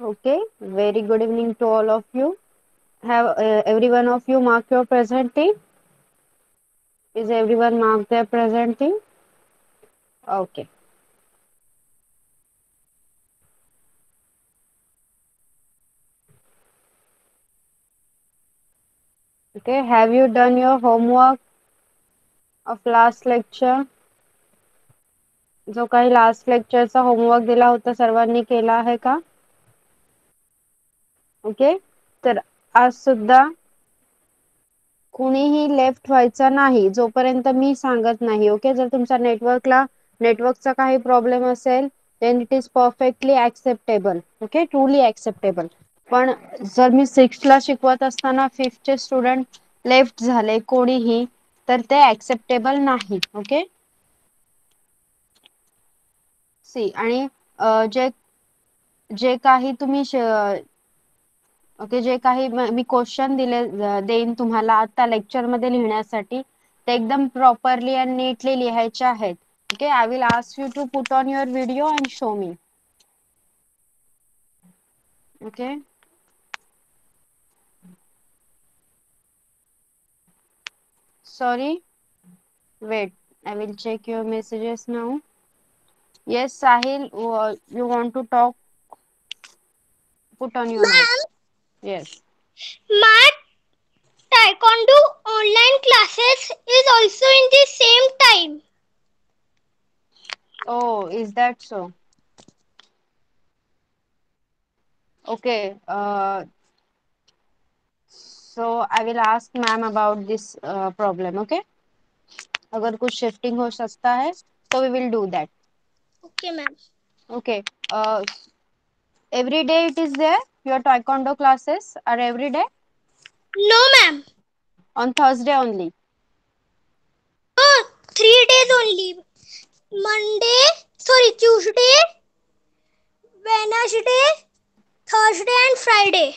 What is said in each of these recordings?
Okay, very good evening to all of you. Have every one of you mark your present team? Is everyone marked their present team? Okay. Okay, have you done your homework of last lecture? जो काही last लेक्चरचा homework दिला होता सर्वांनी केला आहे का? Okay, तर आज सुद्धा कुणीही लेफ्ट व्हायचा नाही जोपर्यंत मी सांगत नाही. ओके, जर तुमच्या नेटवर्कचा काही प्रॉब्लेम असेल then it is perfectly acceptable. Okay, truly acceptable. पण जर मी 6th ला शिकवत असताना 5th चे स्टुडंट लेफ्ट झाले कोणीही, तर ते ऍक्सेप्टेबल नाही. ओके, सी आणि जे जे काही तुम्ही ओके, जे काही मी क्वेश्चन देईन तुम्हाला आता लेक्चर मध्ये लिहिण्यासाठी, ते एकदम प्रॉपरली आणि नीटली लिहायचे आहेत. Okay, I will ask you to put on your video and show me. Okay, sorry, wait, I will check your messages now. Yes, Sahil, you want to talk? Put on your mic. Yes. My taekwondo online classes is also in the same time. Oh, is that so? Okay. So I will ask ma'am about this problem. Okay. अगर कुछ shifting हो सकता है, so we will do that. Okay, ma'am. Okay. Every day it is there. Your taekwondo classes are every day. No, ma'am. On Thursday only. No, 3 days only. Tuesday, Wednesday, Thursday, and Friday.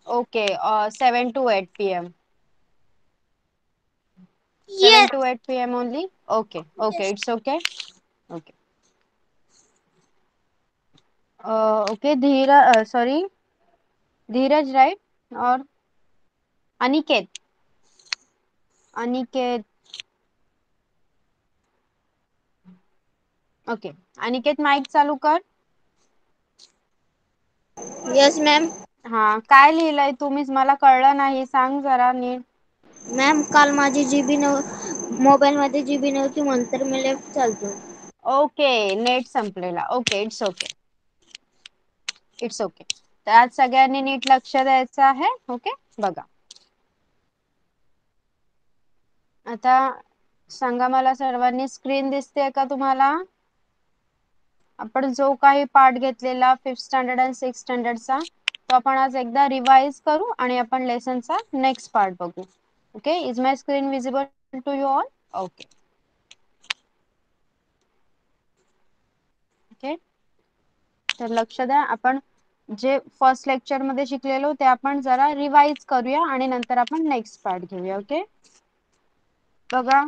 Okay. 7 to 8 p.m. 7 Yes. to 8 p.m. only. Okay. Okay. Yes. It's okay. Okay. Okay. Sorry. Dheeraj, right? Or Aniket. Aniket. Okay. Aniket mic चालू कर. Yes, ma'am. हा, काय लिहिलंय तुम्हीच मला कळलं नाही, सांग जरा नीट. मॅम काल माझी जीबी मोबाईल मध्ये जीबी नव्हती म्हणून तर मी लेफ्ट चालतो. ओके, नेट संपलेला. Okay, it's okay. It's okay. तर आज सगळ्यांनी नीट लक्ष द्यायचं आहे. ओके, बघा आता सांगा मला, सर्वांनी स्क्रीन दिसते का तुम्हाला? आपण जो काही पार्ट घेतलेला 5th स्टँडर्ड आणि 6th स्टँडर्डचा, तो आपण आज एकदा रिवाइज करू आणि आपण लेसनचा नेक्स्ट पार्ट बघू. Okay, is my screen visible to you all? Okay. Okay, तर लक्ष द्या, आपण जे फर्स्ट लेक्चर मध्ये शिकलेलो ते आपण जरा रिवाइज करूया आणि नंतर आपण नेक्स्ट पार्ट घेऊया. ओके, बघा,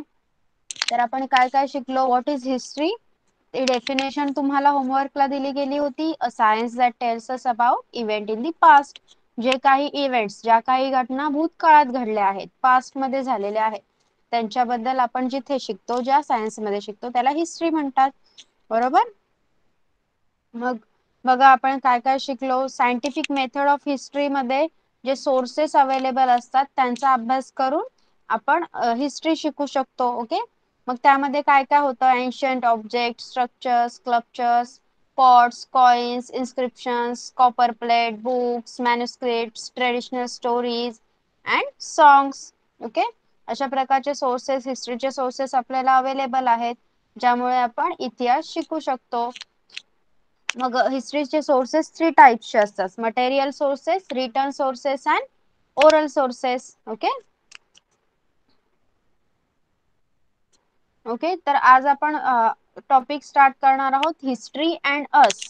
तर आपण काय काय शिकलो. What is history? ती डेफिनेशन तुम्हाला होमवर्कला दिली गेली होती. A science that tells us about event in the past. जे काही इव्हेंट्स, ज्या काही घटना भूतकाळात घडल्या आहेत, पास्ट मध्ये झालेल्या आहेत, त्यांच्याबद्दल आपण जिथे शिकतो, ज्या सायन्स मध्ये शिकतो, त्याला हिस्ट्री म्हणतात. बरोबर? मग बघा, आपण काय काय शिकलो. सायंटिफिक मेथड ऑफ हिस्ट्री मध्ये जे सोर्सेस अवेलेबल असतात त्यांचा अभ्यास करून आपण हिस्ट्री शिकू शकतो. ओके, मग त्यामध्ये काय काय होतं? Ancient object, structures, sculptures, pots, coins, inscriptions, copper plate, books, manuscripts, traditional stories and songs. Okay, अशा प्रकारचे सोर्सेस, हिस्ट्रीचे सोर्सेस आपल्याला अवेलेबल आहेत, ज्यामुळे आपण इतिहास शिकू शकतो. मग हिस्ट्रीचे सोर्सेस 3 टाइप्सचे असतात. Material sources, written sources and oral sources. Okay. Okay, तर आज आपण टॉपिक स्टार्ट करणार आहोत, history and us.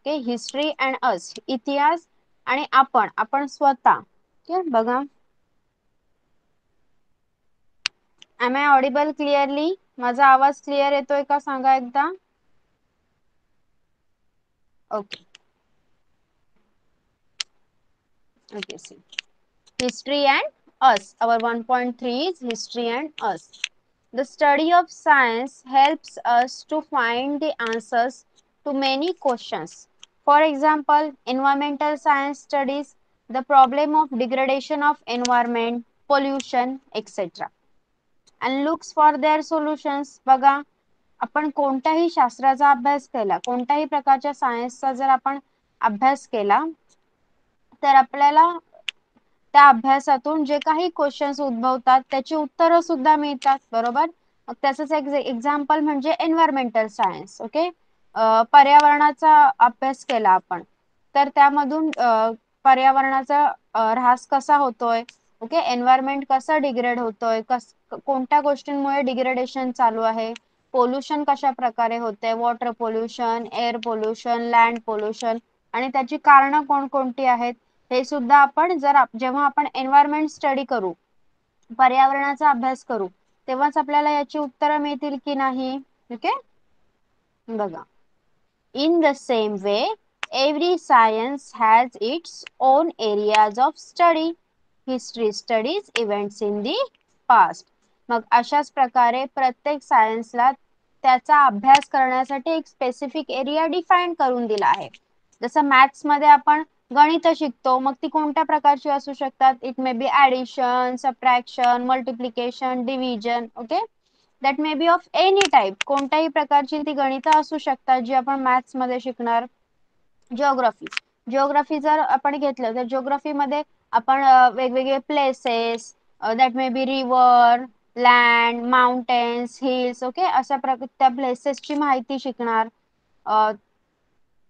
Okay, history and us, इतिहास आणि आपण स्वतः. ओके, बघा, एम आय ऑडिबल क्लिअरली? माझा आवाज क्लिअर येतोय का सांगा एकदा. Okay, Okay, see. History and us. Our 1.3 is history and us. The study of science helps us to find the answers to many questions. For example, environmental science studies the problem of degradation of environment, pollution, etc. and looks for their solutions. बघा, आपण कोणत्याही शास्त्राचा अभ्यास केला, कोणत्याही प्रकारच्या सायन्सचा जर आपण अभ्यास केला तर आपल्याला त्या अभ्यासातून जे काही क्वेश्चन्स उद्भवतात त्याची उत्तरं सुद्धा मिळतात, बरोबर. मग त्याचंच एक एक्झाम्पल म्हणजे एन्व्हायरमेंटल सायन्स. ओके, पर्यावरणाचा अभ्यास केला आपण तर त्यामधून पर्यावरणाचा ऱ्हास कसा होतोय, ओके, एन्व्हायरमेंट कसं डिग्रेड होतोय, कोणत्या गोष्टींमुळे डिग्रेडेशन चालू आहे, पोल्युशन कशा प्रकारे होते, water pollution, air pollution, land pollution आणि त्याची कारणं कोणकोणती आहेत हे सुद्धा आपण जेव्हा आपण एन्व्हायरमेंट स्टडी करू, पर्यावरणाचा अभ्यास करू, तेव्हाच आपल्याला याची उत्तरं मिळतील की नाही. ओके, बघा. In the same way, every science has its own areas of study. History studies events in the past. मग अशाच प्रकारे प्रत्येक सायन्सला त्याचा अभ्यास करण्यासाठी एक स्पेसिफिक एरिया डिफाईन करून दिला आहे. जसं मॅथ्स मध्ये आपण गणित शिकतो, मग ती कोणत्या प्रकारची असू शकतात. It may be addition, subtraction, multiplication, division. Okay, that may be of any type, कोणत्याही प्रकारची ती गणितं असू शकतात जी आपण मॅथ्स मध्ये शिकणार. जिओग्राफी, जिओग्राफी जर आपण घेतलं तर जिओग्राफी मध्ये आपण वेगवेगळे places, that may be river, land, mountains, hills, okay, अशा त्या प्लेसेसची माहिती शिकणार.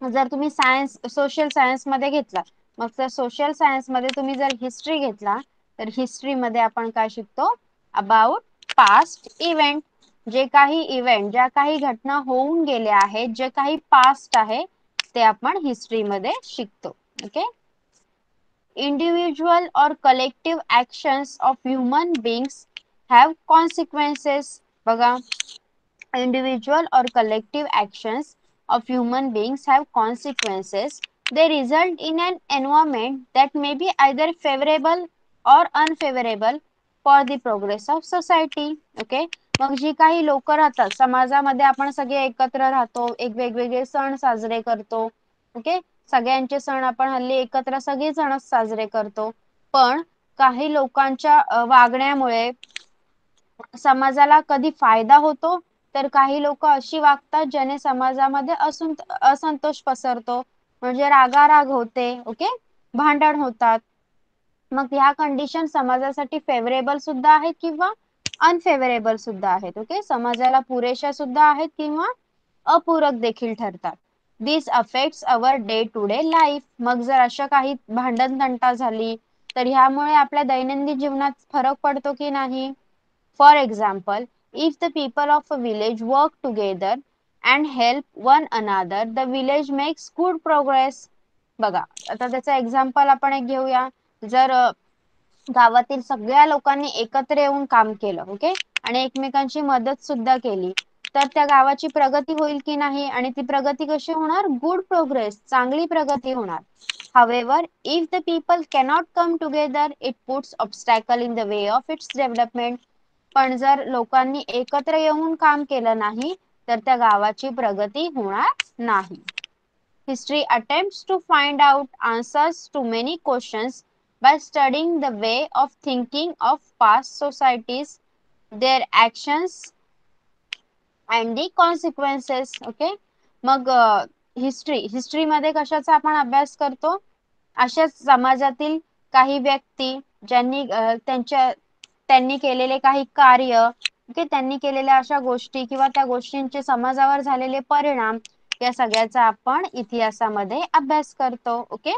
जर तुम्ही सायन्स सोशल सायन्स मध्ये घेतला, मग जर सोशल सायन्स मध्ये तुम्ही जर हिस्ट्री घेतला तर हिस्ट्री मध्ये आपण काय शिकतो, अबाउट पास्ट इव्हेंट, जे काही इव्हेंट, ज्या काही घटना होऊन गेल्या आहेत, जे काही पास्ट आहे ते आपण हिस्ट्री मध्ये शिकतो. Okay, individual or collective actions of human beings have consequences. बघा, individual or collective actions of human beings have consequences. They result in an environment that may be either favorable or unfavorable for the progress of society. Okay, मग जी काही लोक राहतात समाजामध्ये, आपण सगळे एकत्र राहतो, एक वेगवेगळे सण साजरे करतो. ओके, सगळ्यांचे सण आपण हल्ली एकत्र सगळे जण साजरे करतो, पण काही लोकांच्या वागण्यामुळे समाजाला कधी फायदा होतो तर काही लोक अशी वागतात ज्याने समाजामध्ये असंतोष पसरतो, म्हणजे रागाराग होते. ओके, भांडण होतात. मग ह्या कंडिशन समाजासाठी फेवरेबल सुद्धा आहेत किंवा अनफेवरेबल सुद्धा आहेत. ओके, समाजाला पुरेशा सुद्धा आहेत किंवा अपूरक देखील ठरतात. This affects our day to day life. मग जर अशा काही भांडण तंटा झाली तर ह्यामुळे आपल्या दैनंदिन जीवनात फरक पडतो की नाही. For example, if the people of a village work together and help one another, the village makes good progress. बघा, आता त्याचा एक्झाम्पल आपण एक घेऊया. जर गावातील सगळ्या लोकांनी एकत्र येऊन काम केलं, ओके, आणि एकमेकांची मदत सुद्धा केली, तर त्या गावाची प्रगती होईल की नाही. आणि ती प्रगती कशी होणार, गुड प्रोग्रेस, चांगली प्रगती होणार. However, if the people cannot come together, it puts obstacle in the way of its development. पण जर लोकांनी एकत्र येऊन काम केलं नाही तर त्या गावाची प्रगती होणार नाही. History attempts to find out answers to many questions by studying the way of thinking of past societies, their actions and the consequences. Okay, मग हिस्ट्री मध्ये कशाचा आपण अभ्यास करतो, अशाच समाजातील काही व्यक्ती ज्यांनी त्यांनी केलेले काही कार्य, ओके, त्यांनी केलेल्या अशा गोष्टी किंवा त्या गोष्टींचे समाजावर झालेले परिणाम, या सगळ्याचा आपण इतिहासामध्ये अभ्यास करतो. ओके,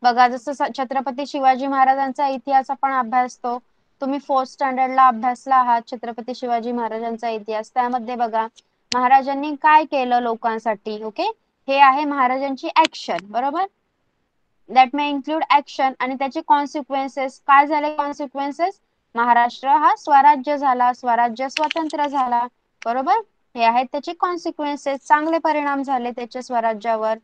बघा, जसं छत्रपती शिवाजी महाराजांचा इतिहास आपण अभ्यासतो. तुम्ही 4th स्टँडर्डला अभ्यासला आहात छत्रपती शिवाजी महाराजांचा इतिहास. त्यामध्ये बघा महाराजांनी काय केलं लोकांसाठी. ओके, हे आहे महाराजांची ऍक्शन, बरोबर. दॅट मे इन्क्लूड ऍक्शन आणि त्याचे कॉन्सिक्वेन्सेस. काय झाले कॉन्सिक्वेन्सेस, महाराष्ट्र हा स्वराज्य झाला, स्वराज्य स्वतंत्र झाला, बरोबर. हे आहेत त्याचे कॉन्सिक्वेन्सेस, चांगले परिणाम झाले त्याच्या स्वराज्यावर.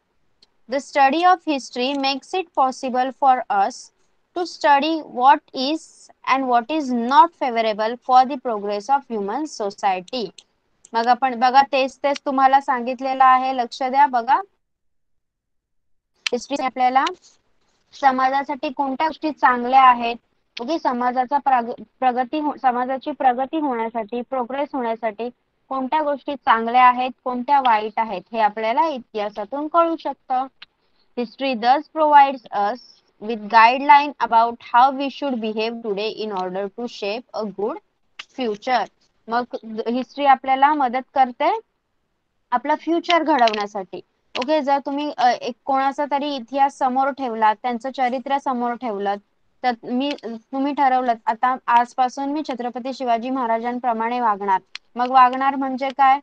The study of history makes it possible for us to study what is and what is not favorable for the progress of human society. मग आपण बघा तेच तेच तुम्हाला सांगितलेलं आहे, लक्ष द्या बघा. हिस्ट्री आपल्याला समाजासाठी कोणत्या गोष्टी चांगल्या आहेत, ओके, समाजाची प्रगती होण्यासाठी, प्रोग्रेस होण्यासाठी कोणत्या गोष्टी चांगल्या आहेत, कोणत्या वाईट आहेत, हे आपल्याला इतिहासातून कळू शकतं. History thus provides us with guideline about how we should behave today in order to shape a good future. मग हिस्ट्री आपल्याला मदत करते आपला फ्युचर घडवण्यासाठी. ओके, जर तुम्ही एक कोणाचा तरी इतिहास समोर ठेवला, त्यांचं चरित्र समोर ठेवलं, तर तुम्ही ठरवलं आता आजपासून मी छत्रपती शिवाजी महाराजांप्रमाणे वागणार. मग वागणार म्हणजे काय,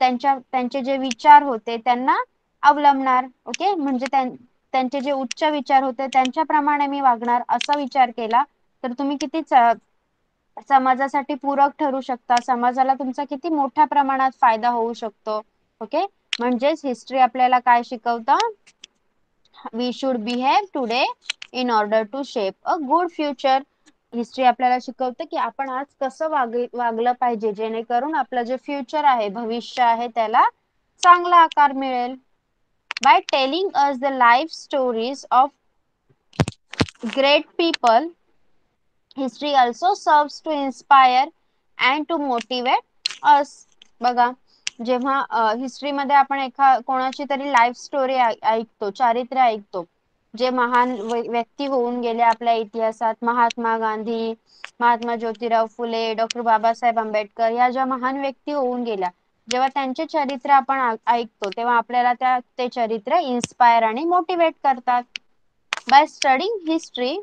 त्यांचे जे विचार होते त्यांना अवलंबणार. ओके, म्हणजे त्यांचे जे उच्च विचार होते त्यांच्याप्रमाणे मी वागणार, असा विचार केला तर तुम्ही किती समाजासाठी पूरक ठरू शकता, समाजाला तुमचा किती मोठ्या प्रमाणात फायदा होऊ शकतो. ओके, म्हणजेच हिस्ट्री आपल्याला काय शिकवतं, we should behave today in order to shape a good future. History आपल्याला शिकवते की आपण आज कसं वागलं पाहिजे जेणेकरून आपलं जे फ्युचर आहे, भविष्य आहे, त्याला चांगला आकार मिळेल. By telling us the life stories of great people, history also serves to inspire and to motivate us. बघा, जेव्हा हिस्ट्रीमध्ये आपण कोणाची तरी लाईफ स्टोरी ऐकतो, चारित्र्य ऐकतो, जे महान व्यक्ती होऊन गेले आपल्या इतिहासात, महात्मा गांधी, महात्मा ज्योतिराव फुले, डॉक्टर बाबासाहेब आंबेडकर, या ज्या महान व्यक्ती होऊन गेल्या, जेव्हा त्यांचे चरित्र आपण ऐकतो तेव्हा आपल्याला ते चरित्र इन्स्पायर आणि मोटिवेट करतात. By studying history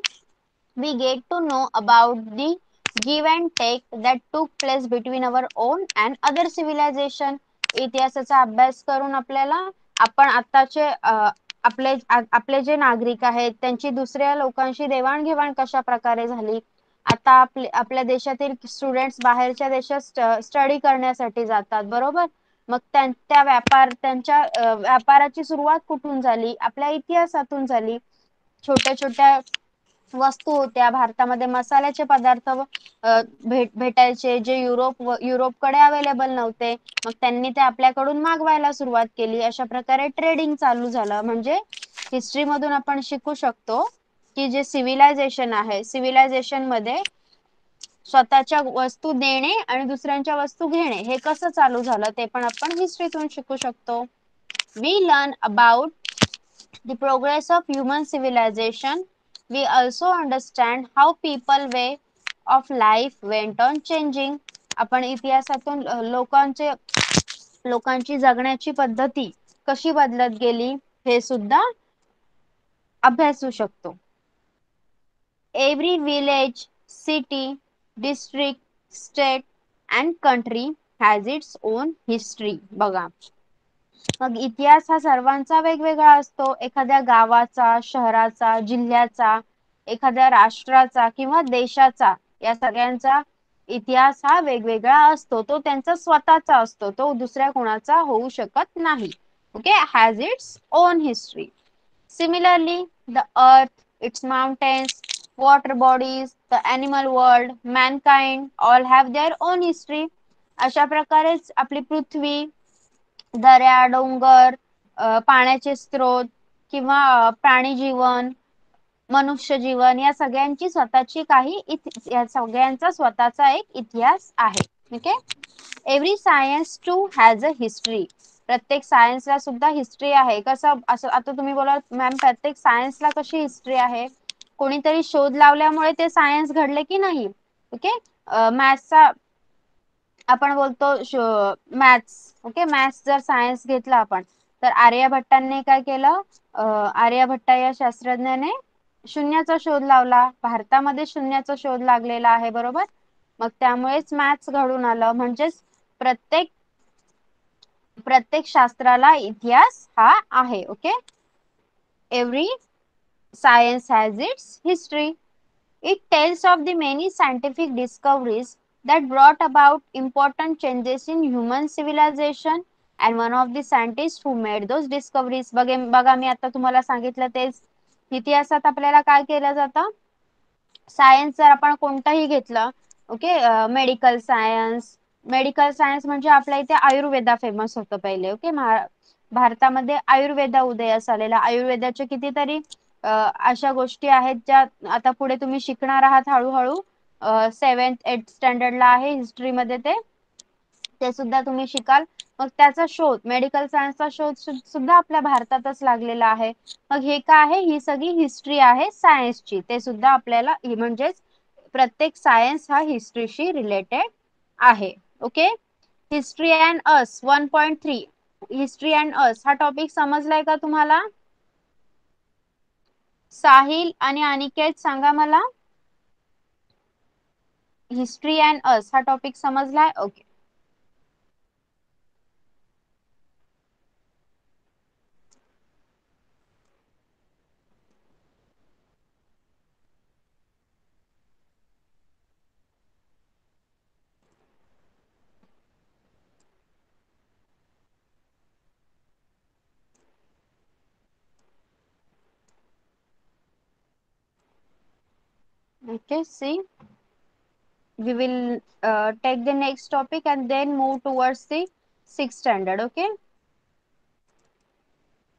we get to know about the give and take that took place between our own and other civilization. इतिहासाचा अभ्यास करून आपण आताचे आपले जे नागरिक आहेत त्यांची दुसऱ्या लोकांशी देवाणघेवाण कशा प्रकारे झाली, आता आपल्या देशातील स्टुडंट्स बाहेरच्या देशात स्टडी करण्यासाठी जातात, बरोबर. मग त्यांच्या व्यापाराची सुरुवात कुठून झाली, आपल्या इतिहासातून झाली. छोट्या छोट्या वस्तू होत्या भारतामध्ये, मसाल्याचे पदार्थ भेटायचे जे युरोपकडे अवेलेबल नव्हते, मग त्यांनी ते आपल्याकडून मागवायला सुरुवात केली. अशा प्रकारे ट्रेडिंग चालू झालं. म्हणजे हिस्ट्री मधून आपण शिकू शकतो की जे सिव्हिलायझेशन आहे, सिव्हिलायझेशन मध्ये स्वतःच्या वस्तू देणे आणि दुसऱ्यांच्या वस्तू घेणे हे कसं चालू झालं ते पण आपण हिस्ट्रीतून शिकू शकतो. We learn about the progress of human civilization. We also understand how people way of life went on changing. आपण इतिहासातून लोकांची जगण्याची पद्धती कशी बदलत गेली हे सुद्धा अभ्यासू शकतो. Every village, city, district, state and country has its own history. बघा, मग इतिहास हा सर्वांचा वेगवेगळा असतो. एखाद्या गावाचा, शहराचा, जिल्ह्याचा, एखाद्या राष्ट्राचा किंवा देशाचा, या सगळ्यांचा इतिहास हा वेगवेगळा असतो. तो त्यांचा स्वतःचा असतो, तो दुसऱ्या कोणाचा होऊ शकत नाही. Okay, has its own history. Similarly the earth, it's mountains, water bodies, the animal world, mankind all have their own history. अशा प्रकारेच आपली पृथ्वी, दऱ्या, डोंगर, पाण्याचे स्त्रोत किंवा प्राणी जीवन, मनुष्य जीवन, या सगळ्यांची स्वतःची या सगळ्यांचा स्वतःचा एक इतिहास आहे. Okay, every science too has a history. प्रत्येक सायन्सला सुद्धा हिस्ट्री आहे. कसं, असं आता तुम्ही बोला मॅम प्रत्येक सायन्सला कशी हिस्ट्री आहे, कोणीतरी शोध लावल्यामुळे ते सायन्स घडले की नाही. ओके, मॅथ्सचा आपण बोलतो मॅथ्स. ओके, मॅथ्स जर सायन्स घेतला आपण तर आर्यभट्टांनी काय केलं, आर्यभट्ट या शास्त्रज्ञाने शून्याचा शोध लावला. भारतामध्ये शून्याचा शोध लागलेला आहे, बरोबर. मग त्यामुळेच मॅथ्स घडून आलं. म्हणजेच प्रत्येक शास्त्राला इतिहास हा आहे. Okay, every science has its history. It tells of the many scientific discoveries that brought about important changes in human civilization. And one of the scientist who made those discoveries. बघा मी आता तुम्हाला सांगितलं तेच. इतिहासात आपल्याला काय केलं जातं, सायन्स जर आपण कोणताही घेतलं, ओके, मेडिकल सायन्स म्हणजे आपल्या इथे आयुर्वेदा फेमस होतं पहिले. ओके, भारतामध्ये आयुर्वेदा उदयास आलेला. आयुर्वेदाचे कितीतरी अशा गोष्टी आहेत ज्या आता पुढे तुम्ही शिकणार आहात हळूहळू. 7th-8th स्टँडर्डला आहे हिस्ट्रीमध्ये ते सुद्धा तुम्ही शिकाल. मग त्याचा शोध, मेडिकल सायन्सचा शोध सुद्धा आपल्या भारतातच लागलेला आहे. मग हे काय आहे, ही सगळी हिस्ट्री आहे सायन्सची. ते सुद्धा आपल्याला म्हणजेच प्रत्येक सायन्स हा हिस्ट्रीशी रिलेटेड आहे. Okay, history and us 1.3. History and us हा टॉपिक समजलाय का तुम्हाला? साहिल आणि अनिकेत सांगा मला, हिस्ट्री अँड अस हा टॉपिक समजलाय? Okay. Okay, see, we will take the next topic and then move towards the 6th standard. Okay,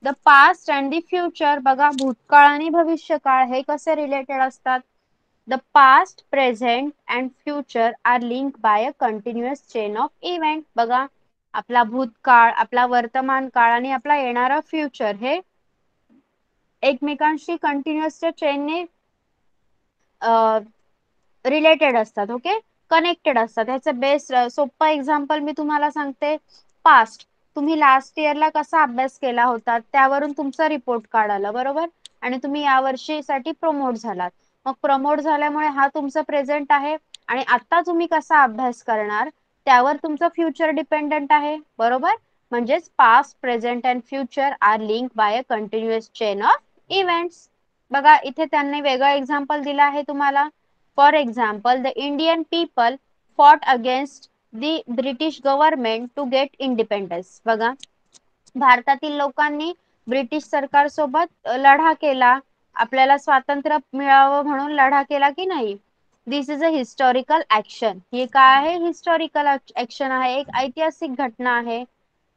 the past and the future. बघा, भूतकाळ आणि भविष्यकाळ हे कसे रिलेटेड असतात. The past, present and future are linked by a continuous chain of event. बघा, आपला भूतकाळ, आपला वर्तमान काळ आणि आपला येणारा फ्युचर हे एकमेकांशी कंटिन्युअसच्या चेनने रिलेटेड असतात. ओके, कनेक्टेड असतात. ह्याचं बेस्ट सोपं एक्झाम्पल मी तुम्हाला सांगते. पास्ट, तुम्ही लास्ट इयरला कसा अभ्यास केला होता त्यावरून तुमचा रिपोर्ट कार्ड आला, बरोबर, आणि तुम्ही या वर्षीसाठी प्रमोट झालात. मग प्रमोट झाल्यामुळे हा तुमचा प्रेझेंट आहे आणि आता तुम्ही कसा अभ्यास करणार त्यावर तुमचं फ्युचर डिपेंडंट आहे, बरोबर. म्हणजेच past, present and future are link by a continuous chain of events. बघा, इथे त्यांनी वेगळं एक्झाम्पल दिलं आहे तुम्हाला. For example, the Indian people fought against the British government to get independence. बघा, भारतातील लोकांनी ब्रिटिश सरकार सोबत लढा केला, आपल्याला स्वातंत्र्य मिळावं म्हणून लढा केला की नाही. दिस इज अ हिस्टॉरिकल ऍक्शन. हे काय आहे, हिस्टॉरिकल ऍक्शन आहे, एक ऐतिहासिक घटना आहे.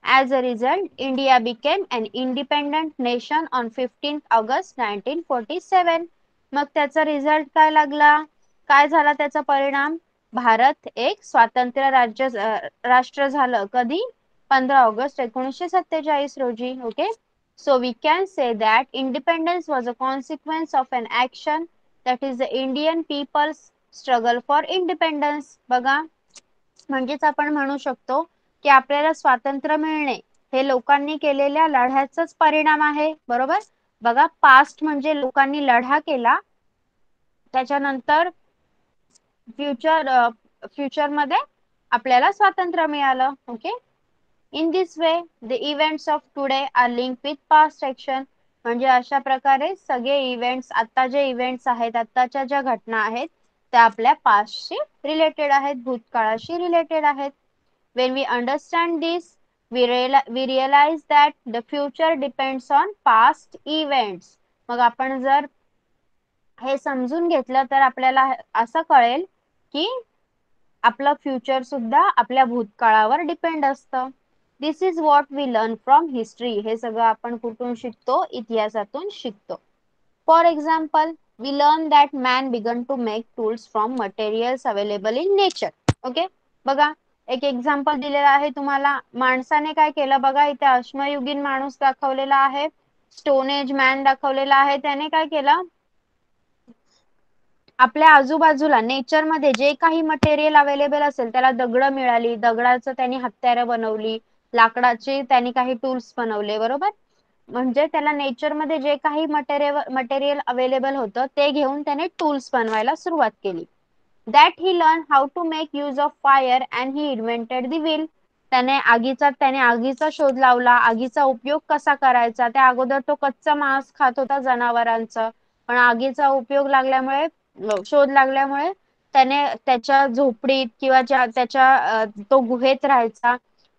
As a result, India became an independent nation on 15th August 1947. मग त्याचा रिझल्ट काय लागला, काय झाला त्याचा परिणाम, भारत एक स्वातंत्र्य राष्ट्र झालं. कधी, 15 ऑगस्ट 1947 रोजी. Okay, so we can say that independence was a consequence of an action that is the Indian people's struggle for independence. बघा, म्हणजेच आपण म्हणू शकतो की आपल्याला स्वातंत्र्य मिळणे हे लोकांनी केलेल्या लढ्याचाच परिणाम आहे, बरोबर. बघा, पास्ट म्हणजे लोकांनी लढा केला, त्याच्यानंतर फ्युचर मध्ये आपल्याला स्वातंत्र्य मिळालं. Okay, in this way the events of today are link with past action. म्हणजे अशा प्रकारे सगळे इव्हेंट्स, आता जे इव्हेंट्स आहेत, आताच्या ज्या घटना आहेत त्या आपल्या पास्टशी रिलेटेड आहेत, भूतकाळाशी रिलेटेड आहेत. When we understand this, we realize that the future depends on past events. मग आपण जर हे समजून घेतलं तर आपल्याला असं कळेल की आपलं फ्युचर सुद्धा आपल्या भूतकाळावर डिपेंड असतं. This is what we learn from history. हे सगळं आपण कुठून शिकतो, इतिहासातून शिकतो. For example, we learn that man began to make tools from materials available in nature. Okay, बघा, एक एक्झाम्पल दिलेला आहे तुम्हाला. माणसाने काय केलं, बघा इथे अश्मयुगीन माणूस दाखवलेला आहे, स्टोन एज मॅन दाखवलेला आहे. त्याने काय केलं, आपल्या आजूबाजूला नेचर मध्ये जे काही मटेरियल अवेलेबल असेल, त्याला दगड मिळाली, दगडाचं त्यांनी हत्यारं बनवली, लाकडाचे त्यांनी काही टूल्स बनवले, बरोबर. म्हणजे त्याला नेचर मध्ये जे काही मटेरियल अवेलेबल होतं ते घेऊन त्याने टूल्स बनवायला सुरुवात केली. That he learn how to make use of fire and he invented the wheel. त्याने आगीचा शोध लावला, आगीचा उपयोग कसा करायचा. त्या अगोदर तो कच्चा मांस खात होता जनावरांचा, पण आगीचा उपयोग लागल्यामुळे, शोध लागल्यामुळे त्याने त्याच्या झोपडीत किंवा त्याच्या तो गुहेत राहायचा,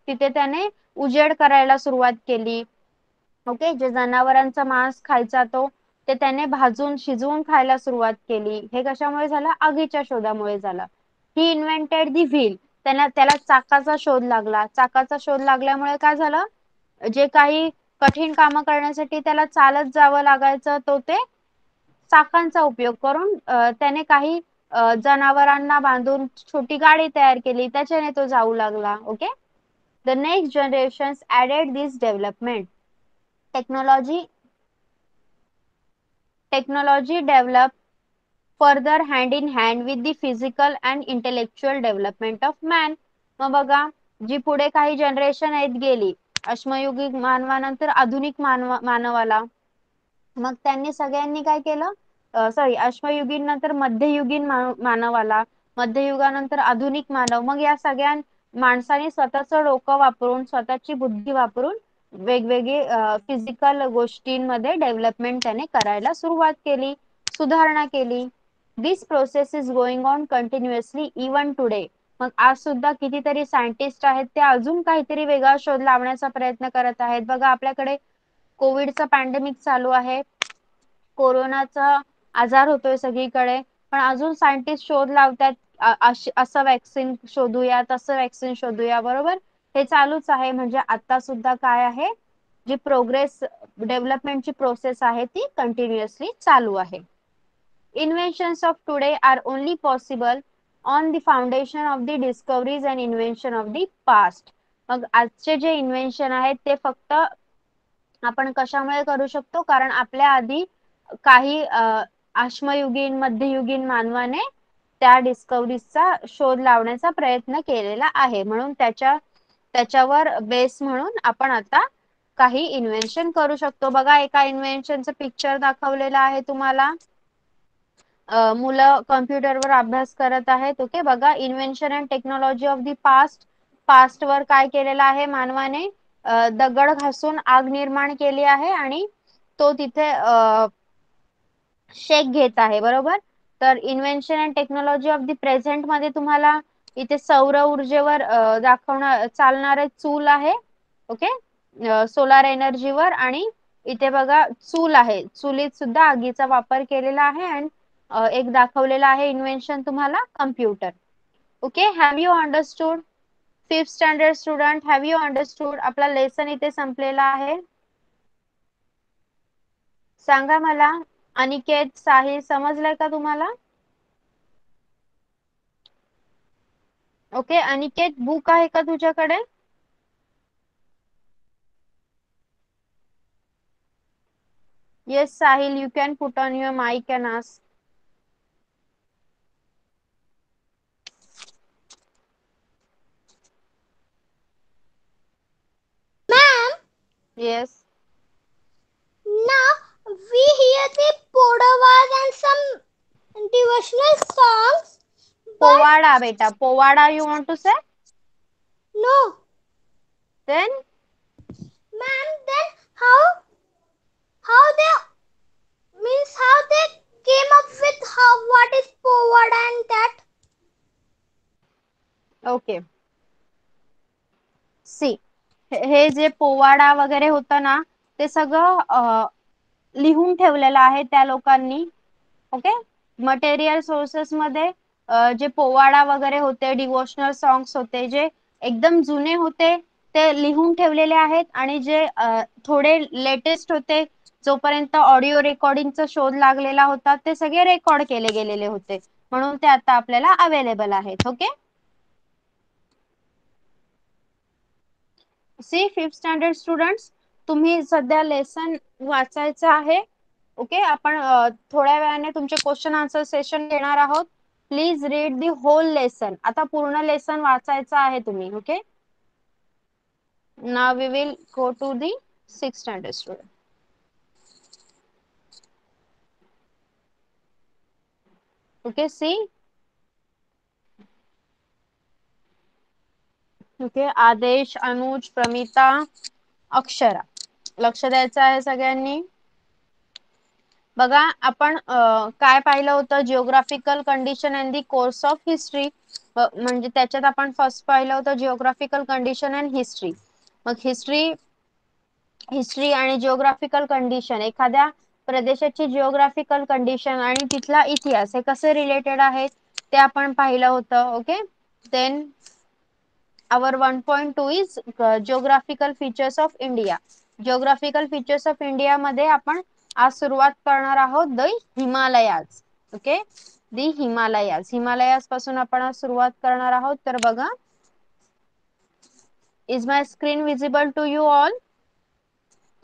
तिथे त्याने उजेड करायला सुरुवात केली. ओके, जे जनावरांचा मांस खायचा तो ते त्याने भाजून शिजवून खायला सुरुवात केली. हे कशामुळे झालं? आगीच्या शोधामुळे झालं. ही इन्व्हेंटेड दी व्हील. त्याला चाकाचा शोध लागला. चाकाचा शोध लागल्यामुळे काय झालं? जे काही कठीण कामं करण्यासाठी त्याला चालत जावं लागायचं तो ते चाकांचा उपयोग करून त्याने काही जनावरांना बांधून छोटी गाडी तयार केली. त्याच्याने तो जाऊ लागला. Okay, the next generations added this development. Technology developed further hand in hand with the physical and intellectual development of man. मग बघा, जी पुढे काही जनरेशन येत गेली अश्मयुगी मानवानंतर आधुनिक मानवाला, मग त्यांनी सगळ्यांनी काय केलं? सॉरी, अश्मयुगीन नंतर मध्ययुगीन मानवाला, मध्ययुगानंतर आधुनिक मानव, मग या सगळ्या माणसाने स्वतःचं डोकं वापरून स्वतःची बुद्धी वापरून वेगवेगळे फिजिकल गोष्टींमध्ये डेव्हलपमेंट त्याने करायला सुरुवात केली, सुधारणा केली. This process is going on continuously even today. मग आज सुद्धा कितीतरी सायंटिस्ट आहेत ते अजून काहीतरी वेगळा शोध लावण्याचा प्रयत्न करत आहेत. बघा, आपल्याकडे कोविडचा पॅन्डेमिक चालू आहे, कोरोनाचा आजार होतोय सगळीकडे, पण अजून सायंटिस्ट शोध लावतात असं वॅक्सिन शोधूया, तसं वॅक्सिन शोधूया. बरोबर, हे चालूच आहे. म्हणजे आता सुद्धा काय आहे, जी प्रोग्रेस डेव्हलपमेंटची प्रोसेस आहे ती कंटिन्युअसली चालू आहे. Inventions of today are only possible on the foundation of the discoveries and invention of the past. मग आजचे जे इन्व्हेन्शन आहेत ते फक्त आपण कशामुळे करू शकतो? कारण आपल्या आधी काही अश्मयुगीन मध्ययुगीन मानवाने त्या डिस्कवरीजचा शोध लावण्याचा प्रयत्न केलेला आहे, म्हणून त्याच्यावर बेस म्हणून आपण आता काही इन्व्हेन्शन करू शकतो. बघा, एका इन्व्हेन्शनचं पिक्चर दाखवलेलं आहे तुम्हाला. मुलं कम्प्युटरवर अभ्यास करत आहेत. ओके, बघा, invention and technology of the past वर काय केलेलं आहे मानवाने? दगड घासून आग निर्माण केली आहे आणि तो तिथे शेक घेत आहे. बरोबर, तर invention and technology of the present मध्ये तुम्हाला इथे सौर ऊर्जेवर चालणारे चूल आहे. ओके, सोलार एनर्जीवर, आणि इथे बघा चूल आहे, चुलीत सुद्धा आगीचा वापर केलेला आहे. आणि एक दाखवलेला आहे इन्व्हेन्शन तुम्हाला, computer. Okay, have you understood? Fifth standard student, have you understood? आपला लेसन इथे संपलेला आहे. सांगा मला, अनिकेत, साहिल, समजलंय का तुम्हाला? ओके, अनिकेत, बुक आहे का तुझ्याकडे? Yes Sahil, you can put on your mic and ask. Ma'am, yes. now we hear the Podavas and some devotional songs, but पोवाडा बेटा, पोवाडा you want to say? no. Then Ma'am, then how they came up with what is Povada and that? Okay, see, हे जे पोवाडा वगैरे होतं ना, ते सगळं लिहून ठेवलेलं आहे त्या लोकांनी. ओके, मटेरियल सोर्सेस मध्ये जे पोवाडा वगैरे होते, डिवोशनल सॉंग्स होते, जे एकदम जुने होते ते लिहून ठेवलेले आहेत, आणि जे थोडे लेटेस्ट होते, जोपर्यंत ऑडिओ रेकॉर्डिंगचा शोध लागलेला होता, ते सगळे रेकॉर्ड केले गेलेले होते, म्हणून ते आता आपल्याला अवेलेबल आहेत. Okay, see, fifth standard students, तुम्ही सध्या लेसन वाचायचं आहे. ओके, आपण थोड्या वेळाने तुमचे क्वेश्चन आन्सर सेशन घेणार आहोत. Please read the whole lesson. आता पूर्ण लेसन वाचायचं आहे तुम्ही. Okay, now we will go to the sixth standard student. Okay, see, okay, Aadesh, Anuj, Pramita, Akshara, लक्ष द्यायचं आहे सगळ्यांनी. बघा आपण काय पाहिलं होतं, geographical condition and the course of history. म्हणजे त्याच्यात आपण फर्स्ट पाहिलं होतं जिओग्राफिकल कंडिशन अँड हिस्ट्री. मग हिस्ट्री आणि जिओग्राफिकल कंडिशन, एखाद्या प्रदेशाची जिओग्राफिकल कंडिशन आणि तिथला इतिहास हे कसे रिलेटेड आहेत ते आपण पाहिलं होतं. Okay, then our 1.2 is geographical features of India. Geographical features of India मध्ये आपण आज सुरुवात करणार आहोत the Himalayas. Okay, the Himalayas पासून आपण आज सुरुवात करणार आहोत. तर बघा, is my screen visible to you all?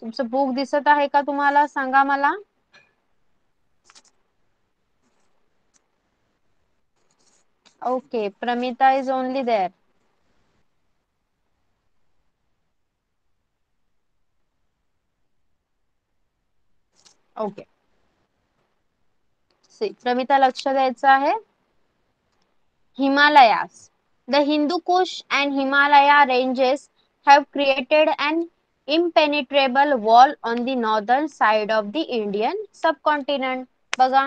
तुमचं बुक दिसत आहे का तुम्हाला? सांगा मला. Okay, Pramita is only there. Okay, Pramita लक्ष द्यायचं आहे. Himalayas. The Hindu Kush and Himalaya ranges have created an impenetrable wall on the northern side of the Indian subcontinent. बघा,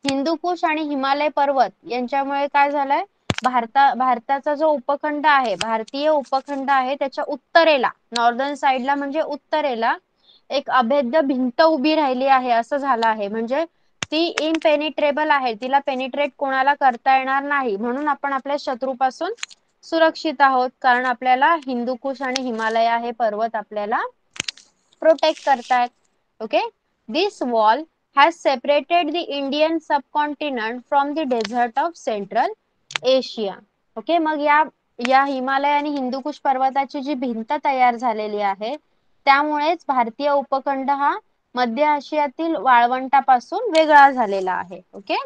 हिंदू कुश आणि हिमालय पर्वत यांच्यामुळे काय झालंय, भारताचा जो उपखंड आहे, भारतीय उपखंड आहे, त्याच्या उत्तरेला, नॉर्दर्न साइडला म्हणजे उत्तरेला एक अभेद्य भिंत उभी राहिली आहे असं झालं आहे. म्हणजे ती इम्पेनिट्रेबल आहे, तिला पेनिट्रेट कोणाला करता येणार नाही, म्हणून आपण आपल्या शत्रूपासून सुरक्षित आहोत, कारण आपल्याला हिंदुकुश आणि हिमालया हे पर्वत आपल्याला प्रोटेक्ट करतायत. Okay, this wall has separated the Indian subcontinent from the dessert of central Asia. Okay, मग या हिमालय आणि हिंदुकुश पर्वताची जी भिंत तयार झालेली आहे त्यामुळेच भारतीय उपखंड हा मध्य आशियातील वाळवंटापासून वेगळा झालेला आहे. ओके,